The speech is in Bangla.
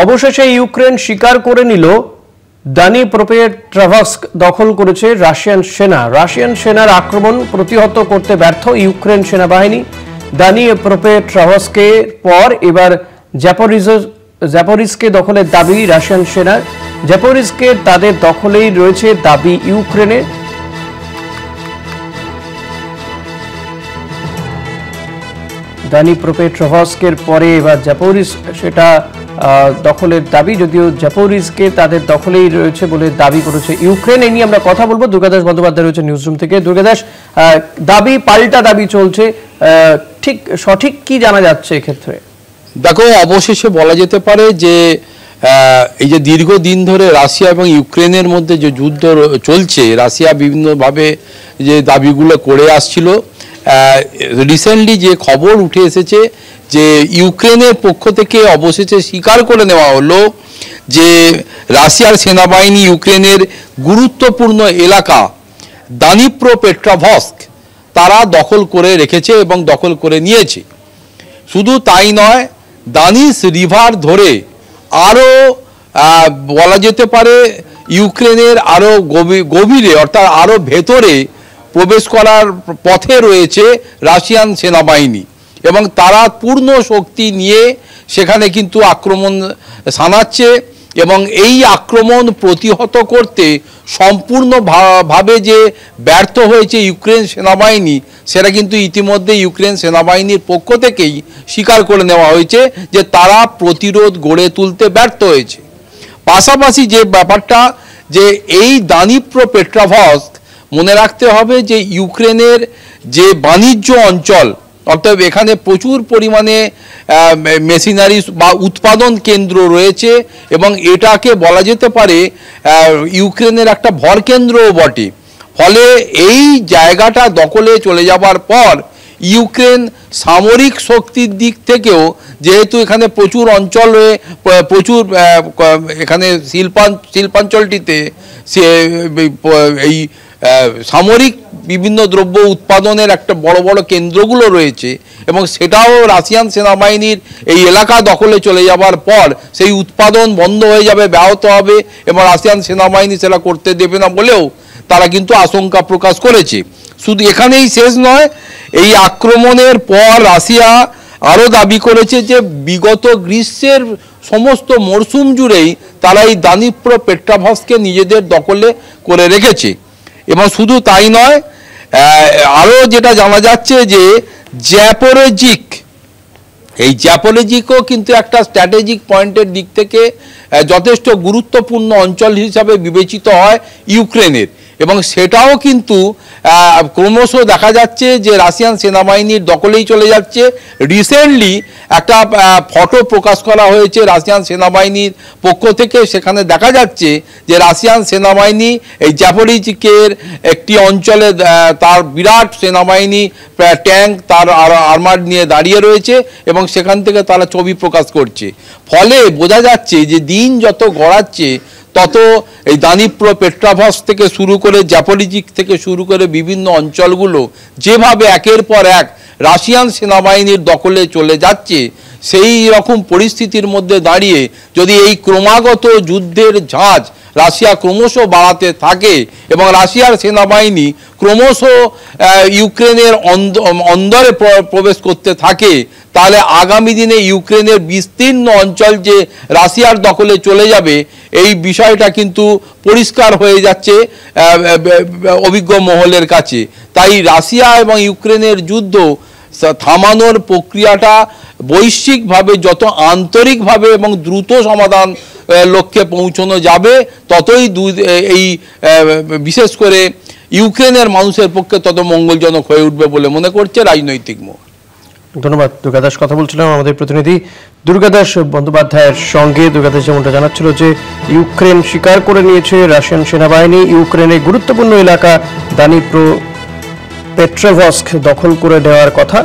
অবশেষে ইউক্রেন স্বীকার করে নিল দানিপ্রোপেট্রভস্ক দখল করেছে রাশিয়ান সেনা। রাশিয়ান সেনার আক্রমণ প্রতিহত করতে ব্যর্থ ইউক্রেন সেনাবাহিনী। দানিপ্রোপেট্রভস্কের পর এবার জাপোরিজকে দখলের দাবি রাশিয়ান সেনার। জাপোরিজকে তাদের দখলেই রয়েছে দাবি ইউক্রেনের। দানিপ্রোপেট্রভস্কের পরে এবার জাপোরিজ সেটা দখলের দাবি, যদিও জাপোরিজকে তাদের দখলেই রয়েছে বলে দাবি করেছে ইউক্রেন। এই নিয়ে আমরা কথা বলবো। দুর্গাদাস বন্দ্যোপাধ্যায় রয়েছে নিউজরুম থেকে। দুর্গাদাস, দাবি পাল্টা দাবি চলছে, ঠিক সঠিক কি জানা যাচ্ছে এক্ষেত্রে? দেখো, অবশেষে বলা যেতে পারে যে এই যে দীর্ঘদিন ধরে রাশিয়া এবং ইউক্রেনের মধ্যে যে যুদ্ধ চলছে, রাশিয়া বিভিন্নভাবে যে দাবিগুলো করে আসছিল, রিসেন্টলি যে খবর উঠে এসেছে যে ইউক্রেনের পক্ষ থেকে অবশেষে স্বীকার করে নেওয়া হলো যে রাশিয়ার সেনাবাহিনী ইউক্রেনের গুরুত্বপূর্ণ এলাকা দানিপ্রোপেট্রভস্ক তারা দখল করে রেখেছে এবং দখল করে নিয়েছে। শুধু তাই নয়, দানিস রিভার ধরে আরও বলা যেতে পারে ইউক্রেনের আরও গভীরে অর্থাৎ আরও ভেতরে প্রবেশ করার পথে রয়েছে রাশিয়ান সেনাবাহিনী এবং তারা পূর্ণ শক্তি নিয়ে সেখানে কিন্তু আক্রমণ শানাচ্ছে এবং এই আক্রমণ প্রতিহত করতে সম্পূর্ণভাবে যে ব্যর্থ হয়েছে ইউক্রেন সেনাবাহিনী, সেটা কিন্তু ইতিমধ্যে ইউক্রেন সেনাবাহিনীর পক্ষ থেকেই স্বীকার করে নেওয়া হয়েছে যে তারা প্রতিরোধ গড়ে তুলতে ব্যর্থ হয়েছে। পাশাপাশি যে ব্যাপারটা যে এই দানিপ্রোপেট্রভস্ক মনে রাখতে হবে যে ইউক্রেনের যে বাণিজ্য অঞ্চল, অর্থাৎ এখানে প্রচুর পরিমাণে মেশিনারি বা উৎপাদন কেন্দ্র রয়েছে এবং এটাকে বলা যেতে পারে ইউক্রেনের একটা ভরকেন্দ্রও বটে। ফলে এই জায়গাটা দখলে চলে যাবার পর ইউক্রেন সামরিক শক্তির দিক থেকেও, যেহেতু এখানে প্রচুর অঞ্চল প্রচুর এখানে শিল্পাঞ্চলটিতে এই সামরিক বিভিন্ন দ্রব্য উৎপাদনের একটা বড় বড় কেন্দ্রগুলো রয়েছে এবং সেটাও রাশিয়ান সেনাবাহিনীর এই এলাকা দখলে চলে যাবার পর সেই উৎপাদন বন্ধ হয়ে যাবে, ব্যাহত হবে এবং রাশিয়ান সেনাবাহিনী সেটা করতে দেবে না বলেও তারা কিন্তু আশঙ্কা প্রকাশ করেছে। শুধু এখানেই শেষ নয়, এই আক্রমণের পর রাশিয়া আরও দাবি করেছে যে বিগত গ্রীষ্মের সমস্ত মরশুম জুড়েই তারা এই দানিপ্রোপেট্রভস্ককে নিজেদের দখলে করে রেখেছে। এবং শুধু তাই নয়, আরও যেটা জানা যাচ্ছে যে জাপোরিজও কিন্তু একটা স্ট্র্যাটেজিক পয়েন্টের দিক থেকে যথেষ্ট গুরুত্বপূর্ণ অঞ্চল হিসাবে বিবেচিত হয় ইউক্রেনের এবং সেটাও কিন্তু ক্রমশ দেখা যাচ্ছে যে রাশিয়ান সেনাবাহিনীর দখলেই চলে যাচ্ছে। রিসেন্টলি একটা ফটো প্রকাশ করা হয়েছে রাশিয়ান সেনাবাহিনীর পক্ষ থেকে, সেখানে দেখা যাচ্ছে যে রাশিয়ান সেনাবাহিনী এই জাপোরিজকের একটি অঞ্চলে তার বিরাট সেনাবাহিনী ট্যাঙ্ক তার আর্মার নিয়ে দাঁড়িয়ে রয়েছে এবং সেখান থেকে তারা ছবি প্রকাশ করছে। ফলে বোঝা যাচ্ছে যে দিন যত গড়াচ্ছে তত এই দানিপ্রোপেট্রভস্ক থেকে শুরু করে জাপোরিজ থেকে শুরু করে বিভিন্ন অঞ্চলগুলো যেভাবে একের পর এক রাশিয়ান সেনাবাহিনীর দখলে চলে যাচ্ছে, সেই রকম পরিস্থিতির মধ্যে দাঁড়িয়ে যদি এই ক্রমাগত যুদ্ধের ঝাঁজ রাশিয়া ক্রমশ বাড়াতে থাকে এবং রাশিয়ার সেনাবাহিনী ক্রমশ ইউক্রেনের অন্দরে প্রবেশ করতে থাকে, তাহলে আগামী দিনে ইউক্রেনের বিস্তীর্ণ অঞ্চল যে রাশিয়ার দখলে চলে যাবে এই বিষয়টা কিন্তু পরিষ্কার হয়ে যাচ্ছে অভিজ্ঞ মহলের কাছে। তাই রাশিয়া এবং ইউক্রেনের যুদ্ধ থামানোর প্রক্রিয়াটা বৈশ্বিকভাবে যত আন্তরিকভাবে এবং দ্রুত সমাধান লক্ষ্যে পৌঁছানো যাবে ততই এই বিশেষ করে ইউক্রেনের মানুষের পক্ষে তত মঙ্গলজনক হয়ে উঠবে বলে মনে করছে রাজনৈতিক মহল। ধন্যবাদ দুর্গাদাস। কথা বলছিলাম আমাদের প্রতিনিধি দুর্গাদাস বন্দ্যোপাধ্যায়ের সঙ্গে। দুর্গাদাস যেমনটা জানাচ্ছিল যে ইউক্রেন স্বীকার করে নিয়েছে রাশিয়ান সেনাবাহিনী ইউক্রেনের গুরুত্বপূর্ণ এলাকা দানিপ্রোপেট্রভস্ক দখল করে দেওয়ার কথা।